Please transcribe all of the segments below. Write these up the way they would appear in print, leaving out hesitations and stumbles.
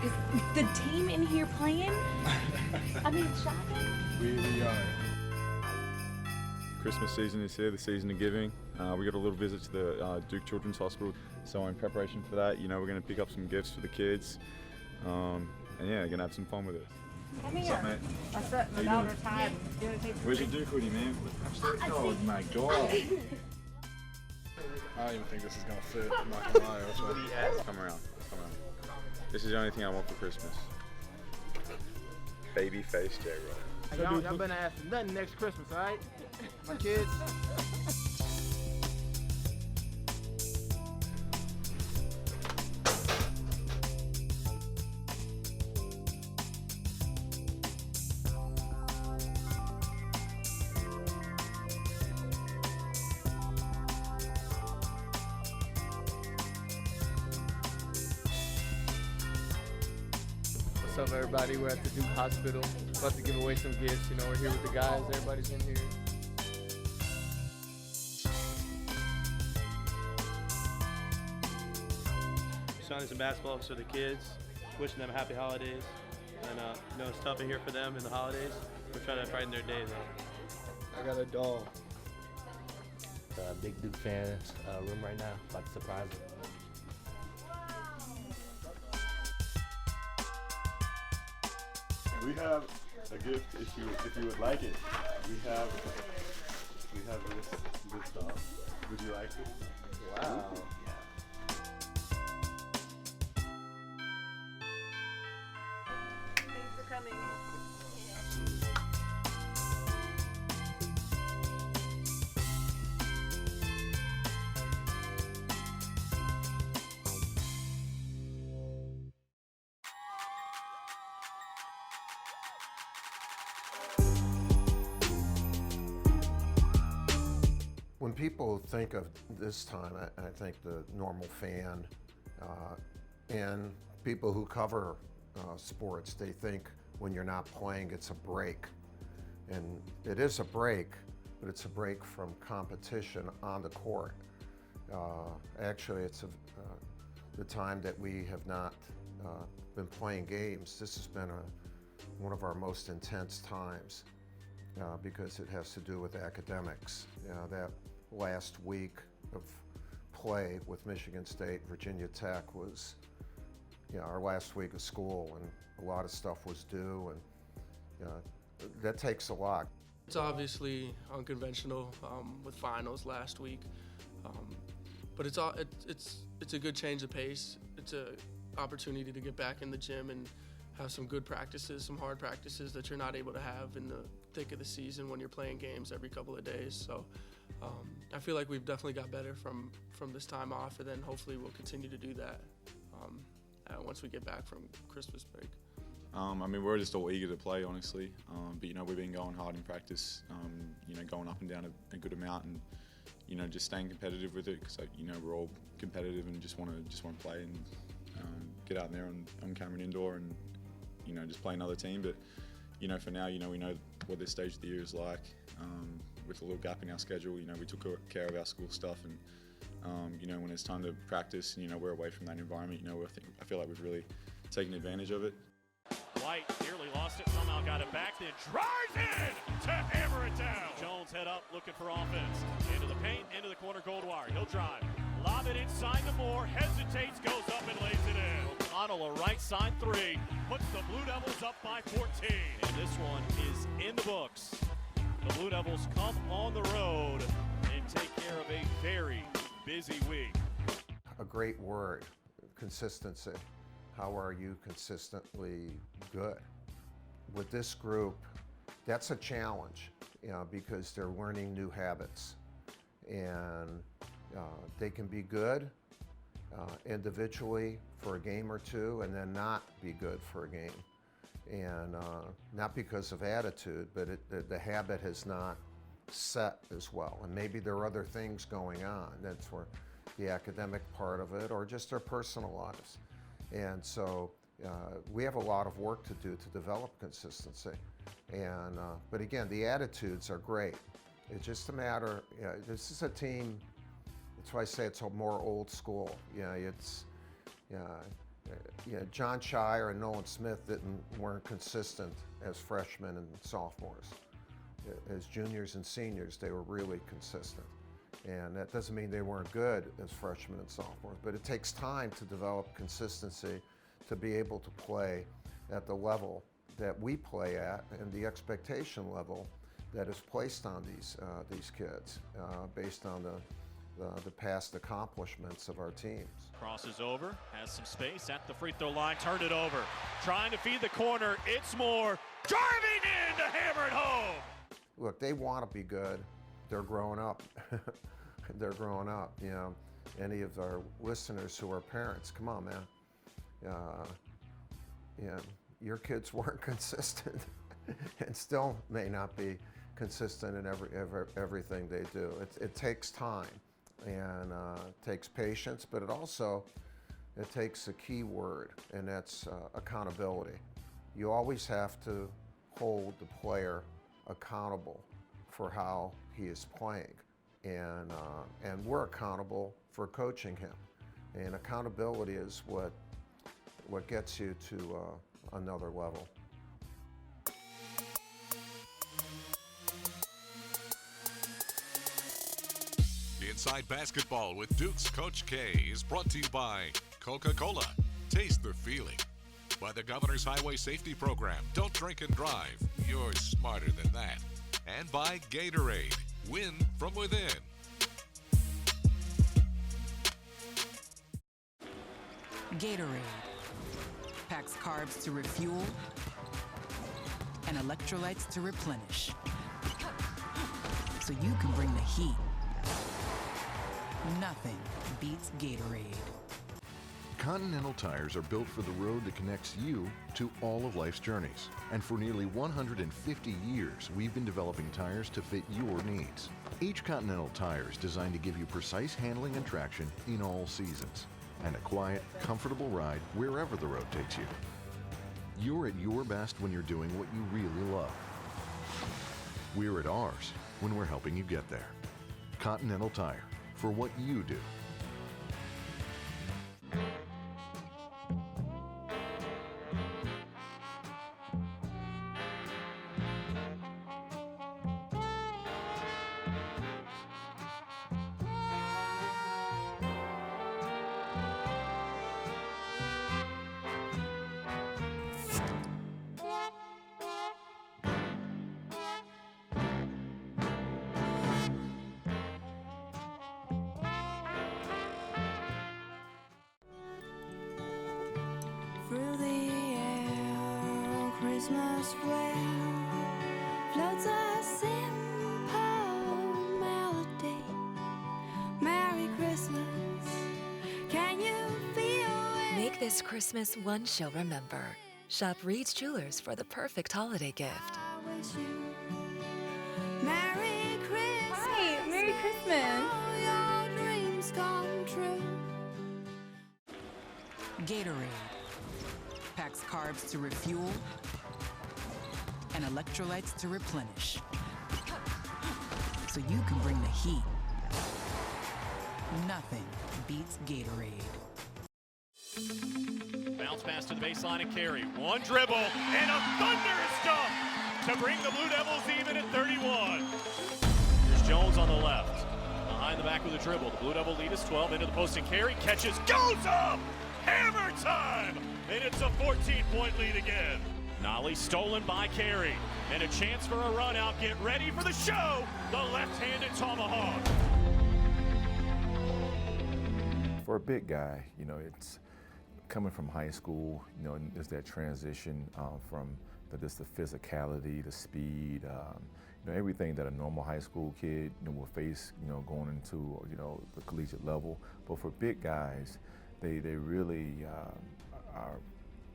Is the team in here playing? I mean, shocking. We are. Christmas season is here, the season of giving. We got a little visit to the Duke Children's Hospital, so in preparation for that, we're going to pick up some gifts for the kids, and yeah, going to have some fun with it. Come here. What's up, mate? I set my daughter tied. Where's your Duke hoodie, man? Oh my god! I don't even think this is gonna fit. I'm not gonna lie. Come around. This is the only thing I want for Christmas. Baby face J-Roll. Y'all better ask for nothing next Christmas, all right? My kids. What's up, everybody? We're at the Duke Hospital. About to give away some gifts. We're here with the guys. Everybody's in here. Signing some basketball for the kids, wishing them happy holidays. And it's tough in here for them in the holidays. We're trying to brighten their day though. I got a doll. Big Duke fans room right now. About to surprise them. We have a gift if you would like it. We have this doll. Would you like it? Wow. Thanks for coming. When people think of this time, I think the normal fan and people who cover sports, they think when you're not playing, it's a break. And it is a break, but it's a break from competition on the court. Actually, it's the time that we have not been playing games. This has been one of our most intense times because it has to do with academics. That last week of play with Michigan State, Virginia Tech was our last week of school, and a lot of stuff was due, and that takes a lot. It's obviously unconventional with finals last week, but it's a good change of pace. It's an opportunity to get back in the gym and have some good practices, some hard practices that you're not able to have in the thick of the season when you're playing games every couple of days. So I feel like we've definitely got better from this time off, and then hopefully we'll continue to do that once we get back from Christmas break. We're just all eager to play, honestly. But we've been going hard in practice. Going up and down a good amount, and just staying competitive with it because we're all competitive and just want to play and get out there on Cameron Indoor and just play another team. But for now, we know what this stage of the year is like. With a little gap in our schedule, we took care of our school stuff, and when it's time to practice, we're away from that environment. I feel like we've really taken advantage of it. White nearly lost it, somehow got it back, then drives in to hammer it down. Jones head up, looking for offense. Into the paint, into the corner, Goldwire. He'll drive. Lob it inside to Moore, hesitates, goes up and lays it in. O'Connell, a right side three, puts the Blue Devils up by 14. And this one is in the books. The Blue Devils come on the road and take care of a very busy week. A great word, consistency. How are you consistently good? With this group, that's a challenge, because they're learning new habits. And they can be good individually for a game or two and then not be good for a game. And not because of attitude, but the habit has not set as well. And maybe there are other things going on. That's where the academic part of it, or just their personal lives. And so we have a lot of work to do to develop consistency. And but again, the attitudes are great. It's just a matter. This is a team. That's why I say it's a more old school. John Shire and Nolan Smith weren't consistent as freshmen and sophomores. As juniors and seniors, they were really consistent. And that doesn't mean they weren't good as freshmen and sophomores, but it takes time to develop consistency to be able to play at the level that we play at and the expectation level that is placed on these kids based on the past accomplishments of our teams. Crosses over, has some space at the free throw line, turned it over. Trying to feed the corner, it's Moore, driving in to hammer it home. Look, they want to be good. They're growing up. They're growing up, you know. Any of our listeners who are parents, come on, man. Your kids weren't consistent and still may not be consistent in everything they do. It takes time and takes patience, but it takes a key word, and that's accountability. You always have to hold the player accountable for how he is playing, and we're accountable for coaching him. And accountability is what gets you to another level. Inside Basketball with Duke's Coach K is brought to you by Coca-Cola. Taste the feeling. By the Governor's Highway Safety Program. Don't drink and drive. You're smarter than that. And by Gatorade. Win from within. Gatorade packs carbs to refuel and electrolytes to replenish, so you can bring the heat. Nothing beats Gatorade. Continental tires are built for the road that connects you to all of life's journeys. And for nearly 150 years, we've been developing tires to fit your needs. Each Continental tire is designed to give you precise handling and traction in all seasons, and a quiet, comfortable ride wherever the road takes you. You're at your best when you're doing what you really love. We're at ours when we're helping you get there. Continental Tire, for what you do. Through the air, Christmas flare floats a simple melody. Merry Christmas, can you feel it? Make this Christmas one she'll remember. Shop Reed's Jewelers for the perfect holiday gift. I wish you Merry Christmas. Hi, Merry Christmas. All your dreams come true. Gatorade packs carbs to refuel and electrolytes to replenish, so you can bring the heat. Nothing beats Gatorade. Bounce pass to the baseline and Carey. One dribble and a thunderous dunk to bring the Blue Devils even at 31. Here's Jones on the left. Behind the back with a dribble. The Blue Devil lead is 12 into the post and Carey catches, goes up! Hammer time! And it's a 14-point lead again. Nolly stolen by Carey. And a chance for a run out. Get ready for the show. The left-handed tomahawk. For a big guy, you know, it's coming from high school, you know, there's that transition from just the physicality, the speed, you know, everything that a normal high school kid, you know, will face, you know, going into, you know, the collegiate level. But for big guys, they really are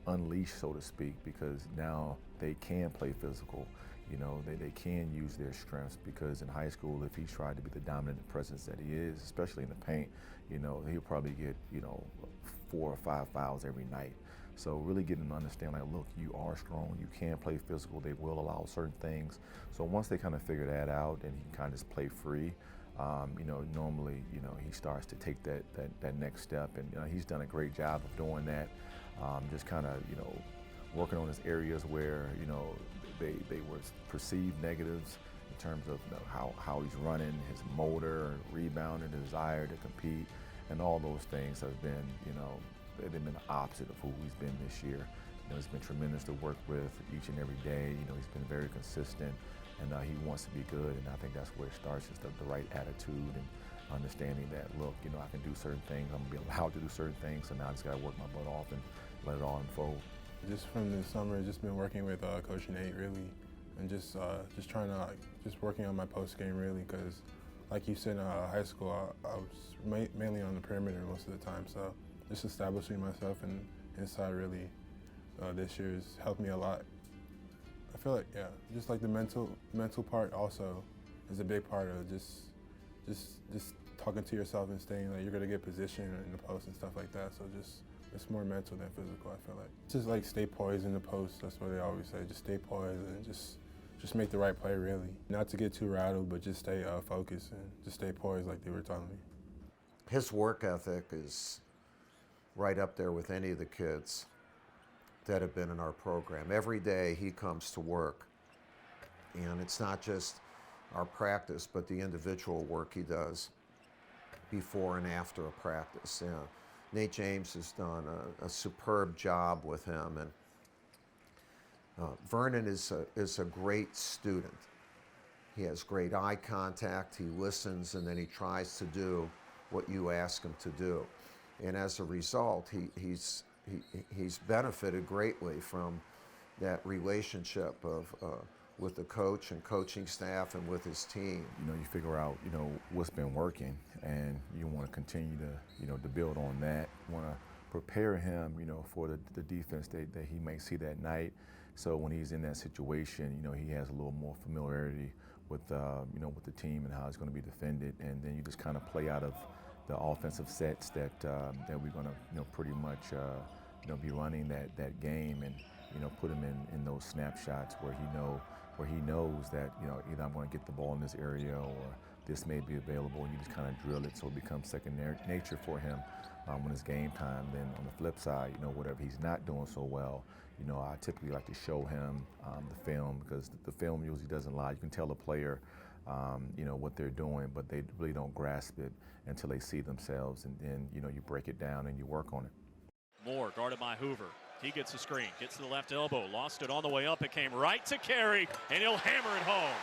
unleashed, so to speak, because now they can play physical. You know, they can use their strengths, because in high school, if he tried to be the dominant presence that he is, especially in the paint, you know, he'll probably get, you know, 4 or 5 fouls every night. So really getting to understand, like, look, you are strong, you can play physical, they will allow certain things. So once they kind of figure that out and he can kind of just play free, you know, normally, you know, he starts to take that next step, and you know, he's done a great job of doing that. just kind of, working on his areas where, they were perceived negatives in terms of how he's running, his motor, rebounding, desire to compete, and all those things have been, they've been the opposite of who he's been this year. It's been tremendous to work with each and every day. He's been very consistent, and he wants to be good, and I think that's where it starts, is the right attitude and understanding that, look, I can do certain things, I'm gonna be allowed to do certain things, so now I just gotta work my butt off and let it all unfold. Just from this summer, just been working with Coach Nate really, and just trying to just working on my post game really, because like you said in high school, I was mainly on the perimeter most of the time, so just establishing myself and inside really this year has helped me a lot. I feel like, yeah, just like the mental part also is a big part of just talking to yourself and staying like you're gonna get position in the post and stuff like that. So it's more mental than physical, I feel like. Just like stay poised in the post, that's what they always say. Just stay poised and just make the right play really. Not to get too rattled, but just stay focused and just stay poised like they were telling me. His work ethic is right up there with any of the kids that have been in our program. Every day he comes to work, and it's not just our practice, but the individual work he does before and after a practice. Nate James has done a superb job with him, and Vernon is a great student. He has great eye contact, he listens, and then he tries to do what you ask him to do. And as a result, he's benefited greatly from that relationship of with the coach and coaching staff and with his team. You figure out, what's been working, and you want to continue to, to build on that. You want to prepare him, for the defense that he may see that night. So when he's in that situation, he has a little more familiarity with, with the team and how it's going to be defended, and then you just kind of play out of the offensive sets that we're going to, pretty much, be running that game, and put him in those snapshots where he knows that either I'm going to get the ball in this area or this may be available. You just kind of drill it so it becomes second nature for him when it's game time. Then on the flip side, whatever he's not doing so well, I typically like to show him the film, because the film usually doesn't lie. You can tell the player what they're doing, but they really don't grasp it until they see themselves, and then you break it down and you work on it. Moore guarded by Hoover. He gets the screen, gets to the left elbow, lost it on the way up. It came right to Carey, and he'll hammer it home.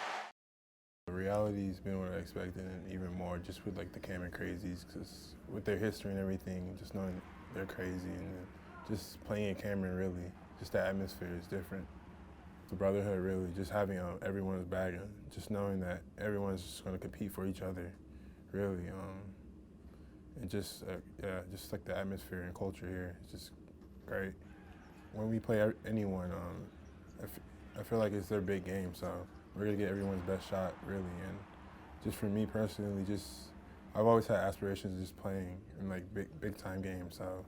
The reality's been what I expected, and even more just with like the Cameron Crazies, because with their history and everything, just knowing they're crazy, and just playing in Cameron really, just the atmosphere is different. The brotherhood really, just having everyone's back, and just knowing that everyone's just going to compete for each other, really. And just just like the atmosphere and culture here, it's just great. When we play anyone, I feel like it's their big game, so we're gonna get everyone's best shot, really. And just for me personally, I've always had aspirations of just playing in like big time games, so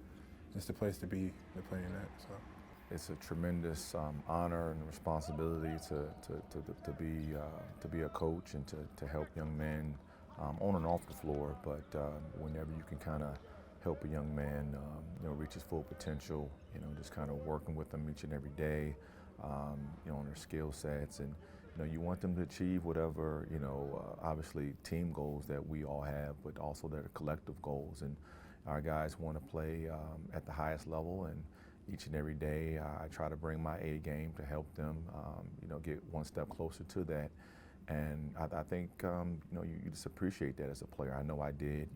it's the place to be to play in that. So it's a tremendous honor and responsibility to be a coach and to help young men on and off the floor. But whenever you can kind of help a young man, reach his full potential, just kind of working with them each and every day, on their skill sets, and you want them to achieve whatever, obviously team goals that we all have, but also their collective goals. And our guys want to play at the highest level, and each and every day I try to bring my A game to help them, get one step closer to that. And I think, you just appreciate that as a player. I know I did,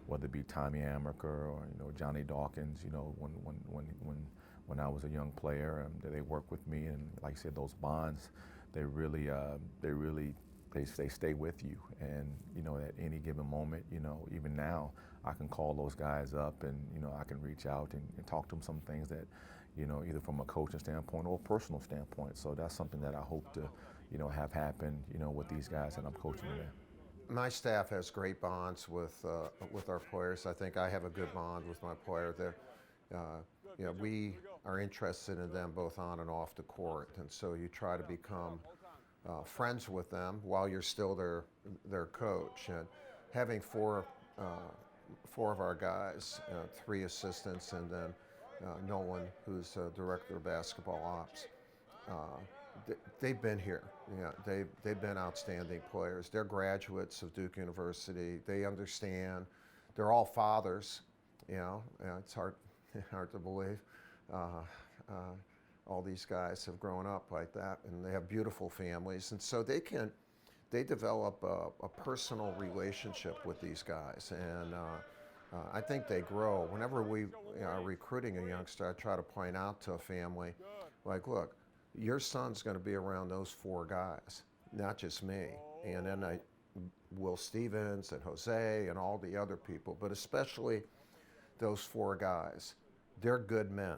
whether it be Tommy Amaker or, Johnny Dawkins, when I was a young player, they work with me, and like I said, those bonds, they stay with you. And, at any given moment, even now, I can call those guys up, and, I can reach out and talk to them some things that, either from a coaching standpoint or a personal standpoint. So that's something that I hope to, have happen, with these guys that I'm coaching today. My staff has great bonds with our players. I think I have a good bond with my player. We are interested in them both on and off the court, and so you try to become friends with them while you're still their coach. And having four of our guys, 3 assistants, and then Nolan, who's director of basketball ops. They've been here. They've been outstanding players. They're graduates of Duke University. They understand. They're all fathers. It's hard to believe. All these guys have grown up like that, and they have beautiful families, and so they develop a personal relationship with these guys, and I think they grow. Whenever we are recruiting a youngster, I try to point out to a family, like, look, your son's going to be around those 4 guys, not just me. And then Will Stevens and Jose and all the other people, but especially those 4 guys. They're good men.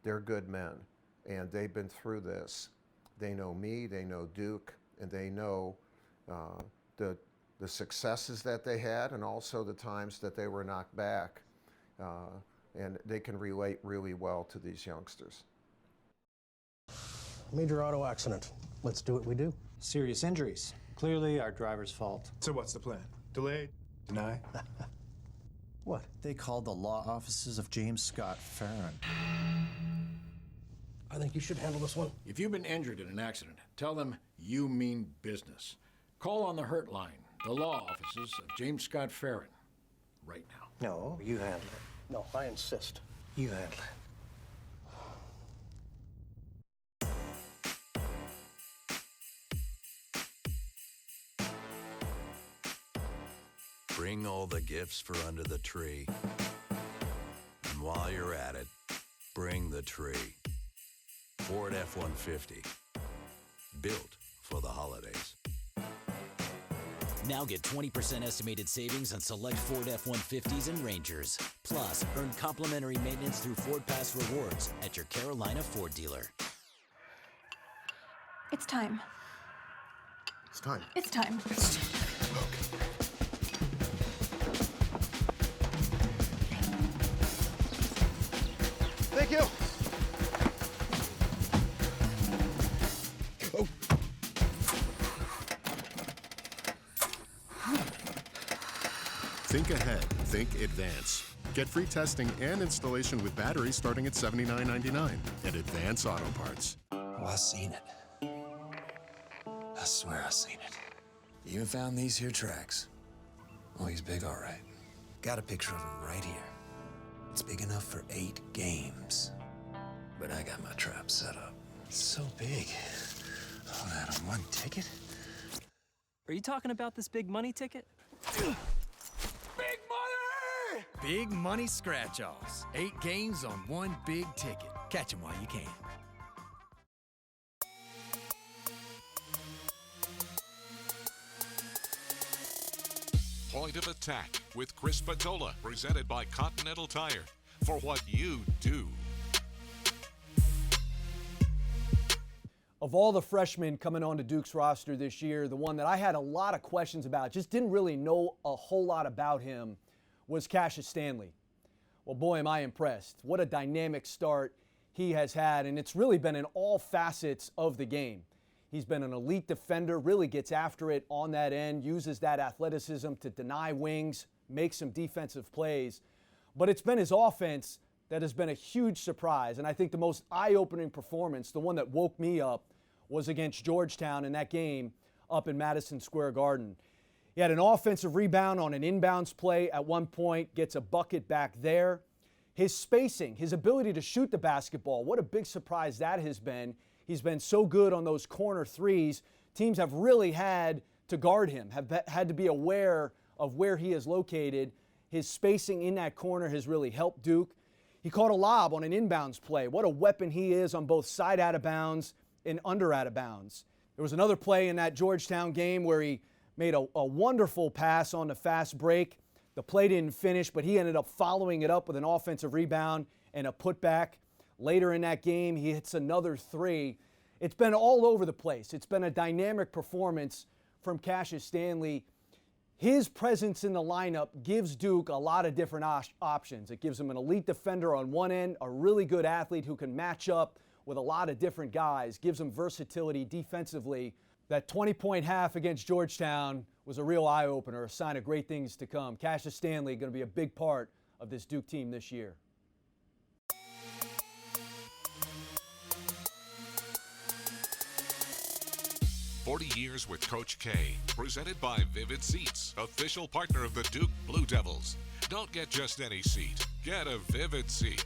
They're good men, and they've been through this. They know me, they know Duke, and they know the successes that they had and also the times that they were knocked back. And they can relate really well to these youngsters. Major auto accident. Let's do what we do. Serious injuries. Clearly our driver's fault. So what's the plan? Delay? Deny? What? They called the law offices of James Scott Farron. I think you should handle this one. If you've been injured in an accident, tell them you mean business. Call on the Hurt Line, the law offices of James Scott Farron, right now. No, you handle it. No, I insist. You handle it. Bring all the gifts for under the tree. And while you're at it, bring the tree. Ford F-150. Built for the holidays. Now get 20% estimated savings on select Ford F-150s and Rangers. Plus, earn complimentary maintenance through Ford Pass Rewards at your Carolina Ford dealer. It's time. It's time. It's time. Thank you. Oh. Think ahead, think advance. Get free testing and installation with batteries starting at $79.99 at Advance Auto Parts. Oh, I seen it. I swear I seen it. You even found these here tracks. Oh, he's big, all right. Got a picture of him right here. It's big enough for 8 games. But I got my trap set up. It's so big. All that on one ticket? Are you talking about this big money ticket? Big money! Big money scratch-offs. 8 games on one big ticket. Catch them while you can. Point of Attack with Chris Patola, presented by Continental Tire. For what you do. Of all the freshmen coming onto Duke's roster this year, the one that I had a lot of questions about, just didn't really know a whole lot about him, was Cassius Stanley. Well, boy, am I impressed. What a dynamic start he has had, and it's really been in all facets of the game. He's been an elite defender, really gets after it on that end, uses that athleticism to deny wings, make some defensive plays. But it's been his offense that has been a huge surprise. And I think the most eye-opening performance, the one that woke me up, was against Georgetown in that game up in Madison Square Garden. He had an offensive rebound on an inbounds play at one point, gets a bucket back there. His spacing, his ability to shoot the basketball, what a big surprise that has been. He's been so good on those corner threes. Teams have really had to guard him, have had to be aware of where he is located. His spacing in that corner has really helped Duke. He caught a lob on an inbounds play. What a weapon he is on both side out of bounds and under out of bounds. There was another play in that Georgetown game where he made a wonderful pass on the fast break. The play didn't finish, but he ended up following it up with an offensive rebound and a putback. Later in that game, he hits another three. It's been all over the place. It's been a dynamic performance from Cassius Stanley. His presence in the lineup gives Duke a lot of different options. It gives him an elite defender on one end, a really good athlete who can match up with a lot of different guys, gives him versatility defensively. That 20-point half against Georgetown was a real eye-opener, a sign of great things to come. Cassius Stanley going to be a big part of this Duke team this year. 40 Years with Coach K, presented by Vivid Seats, official partner of the Duke Blue Devils. Don't get just any seat, get a Vivid seat.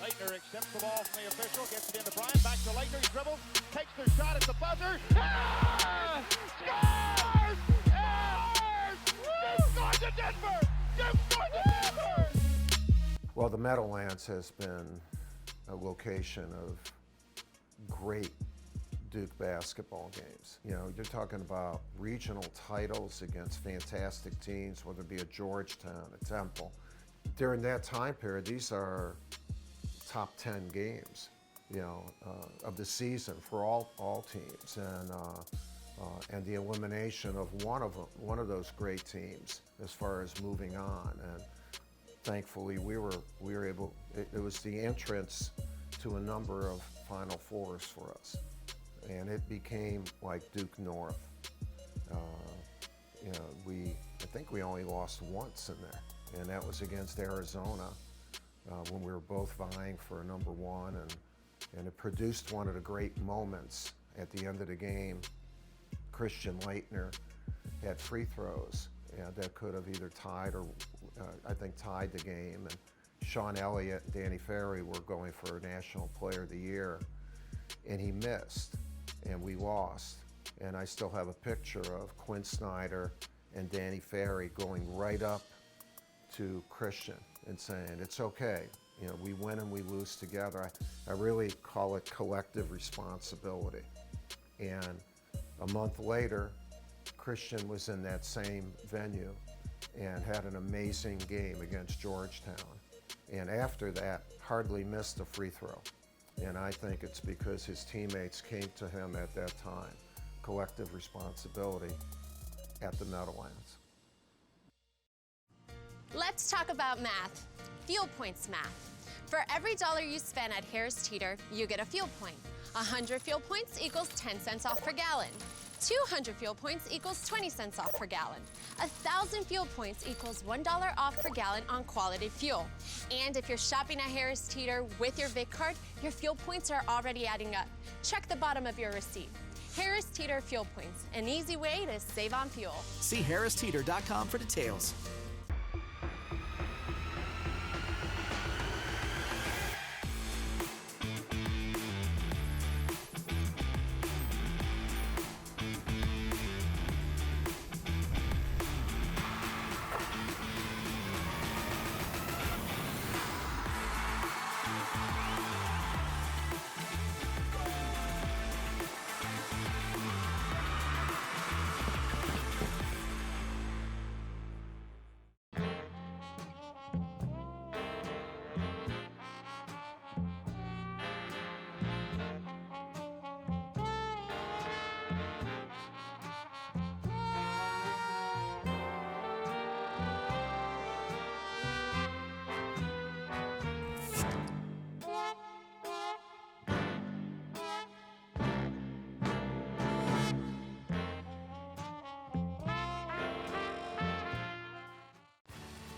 Leitner accepts the ball from the official, gets it into Bryant, back to Leitner, he dribbles, takes the shot at the buzzer, scores! Duke's going to Denver! Duke's going to Denver! Well, the Meadowlands has been a location of great Duke basketball games. You know, you're talking about regional titles against fantastic teams, whether it be a Georgetown, a Temple. During that time period, these are top 10 games, you know, of the season for all teams, and the elimination of one of those great teams as far as moving on. And thankfully, we were able. It was the entrance to a number of Final Fours for us, and it became like Duke North. You know, I think we only lost once in there, and that was against Arizona. When we were both vying for a number one, and it produced one of the great moments at the end of the game. Christian Leitner had free throws that could have either tied or I think tied the game, and Sean Elliott and Danny Ferry were going for National Player of the Year, and he missed, and we lost. And I still have a picture of Quinn Snyder and Danny Ferry going right up to Christian and saying, it's okay, you know, we win and we lose together. I really call it collective responsibility. And a month later, Christian was in that same venue and had an amazing game against Georgetown. And after that, hardly missed a free throw. And I think it's because his teammates came to him at that time. Collective responsibility at the Meadowlands. Let's talk about math. Fuel points math. For every dollar you spend at Harris Teeter, you get a fuel point. 100 fuel points equals 10 cents off per gallon. 200 fuel points equals 20 cents off per gallon. 1,000 fuel points equals $1 off per gallon on quality fuel. And if you're shopping at Harris Teeter with your Vic card, your fuel points are already adding up. Check the bottom of your receipt. Harris Teeter Fuel Points, an easy way to save on fuel. See harristeeter.com for details.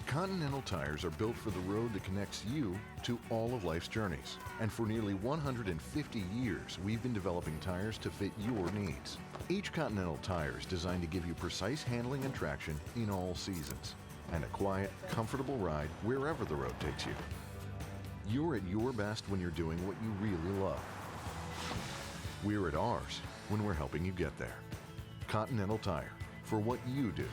Continental tires are built for the road that connects you to all of life's journeys. And for nearly 150 years, we've been developing tires to fit your needs. Each Continental tire is designed to give you precise handling and traction in all seasons, and a quiet, comfortable ride wherever the road takes you. You're at your best when you're doing what you really love. We're at ours when we're helping you get there. Continental Tire, for what you do.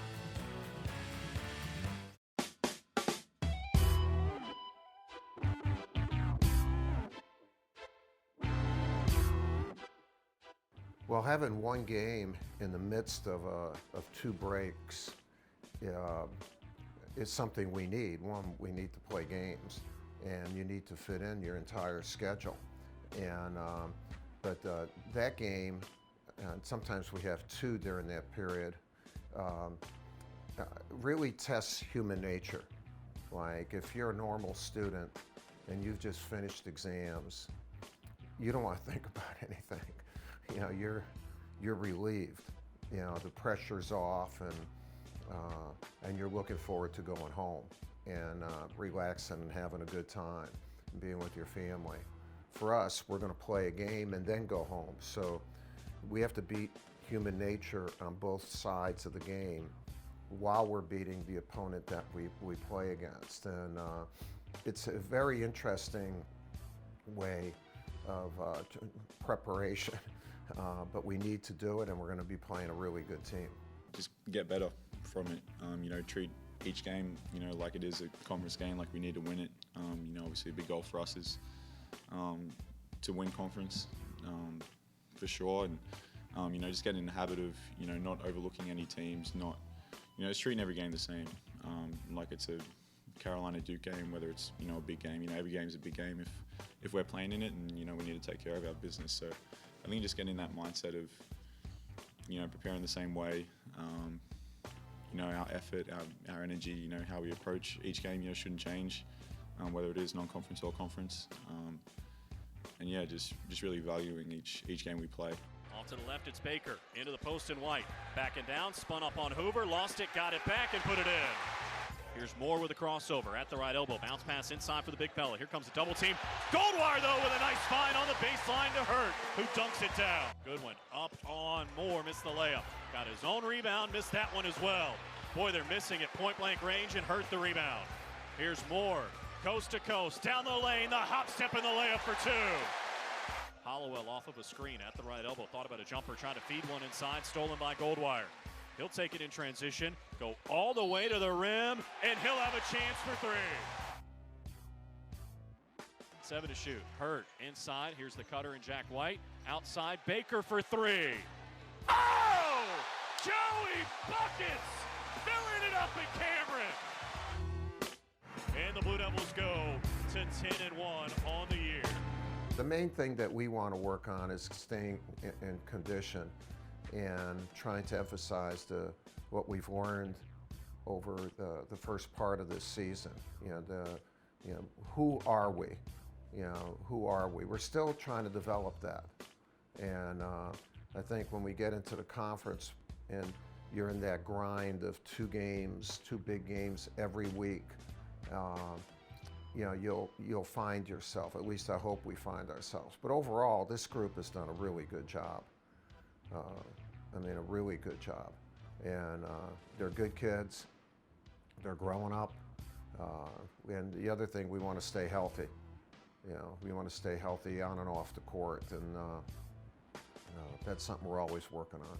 Well, having one game in the midst of two breaks is something we need. One, we need to play games, and you need to fit in your entire schedule. And but that game, and sometimes we have two during that period, really tests human nature. Like if you're a normal student and you've just finished exams, you don't want to think about anything. You know, you're relieved. You know, the pressure's off, and you're looking forward to going home and relaxing and having a good time and being with your family. For us, we're going to play a game and then go home. So we have to beat human nature on both sides of the game while we're beating the opponent that we play against. And it's a very interesting way of preparation, but we need to do it, and we're going to be playing a really good team. Just get better from it. You know, treat each game, you know, like it is a conference game, like we need to win it. You know, obviously a big goal for us is to win conference, for sure. And, you know, just get in the habit of, you know, not overlooking any teams, not, you know, just treating every game the same. Like it's a Carolina Duke game, whether it's, you know, a big game. You know, every game's a big game if we're playing in it, and, you know, we need to take care of our business. So I think just getting that mindset of, you know, preparing the same way, you know, our effort, our energy, you know, how we approach each game, you know, shouldn't change, whether it is non-conference or conference. And yeah, just really valuing each game we play. Off to the left, it's Baker. Into the post and white. Back and down, spun up on Hoover, lost it, got it back, and put it in. Here's Moore with a crossover at the right elbow. Bounce pass inside for the big fella. Here comes the double team. Goldwire, though, with a nice find on the baseline to Hurt, who dunks it down. Goodwin up on Moore, missed the layup. Got his own rebound, missed that one as well. Boy, they're missing at point-blank range, and Hurt the rebound. Here's Moore, coast to coast, down the lane, the hop step and the layup for two. Hollowell off of a screen at the right elbow. Thought about a jumper, trying to feed one inside, stolen by Goldwire. He'll take it in transition, go all the way to the rim, and he'll have a chance for three. 7 to shoot. Hurt inside. Here's the cutter and Jack White. Outside, Baker for three. Oh! Joey Buckets! Filling it up in Cameron. And the Blue Devils go to 10-1 on the year. The main thing that we want to work on is staying in condition and trying to emphasize what we've learned over the first part of this season. Who are we? Who are we? We're still trying to develop that. And I think when we get into the conference and you're in that grind of 2 games, 2 big games every week, you'll find yourself. At least I hope we find ourselves. But overall, this group has done a really good job. A really good job. And they're good kids. They're growing up. And the other thing, we want to stay healthy. We want to stay healthy on and off the court. And that's something we're always working on.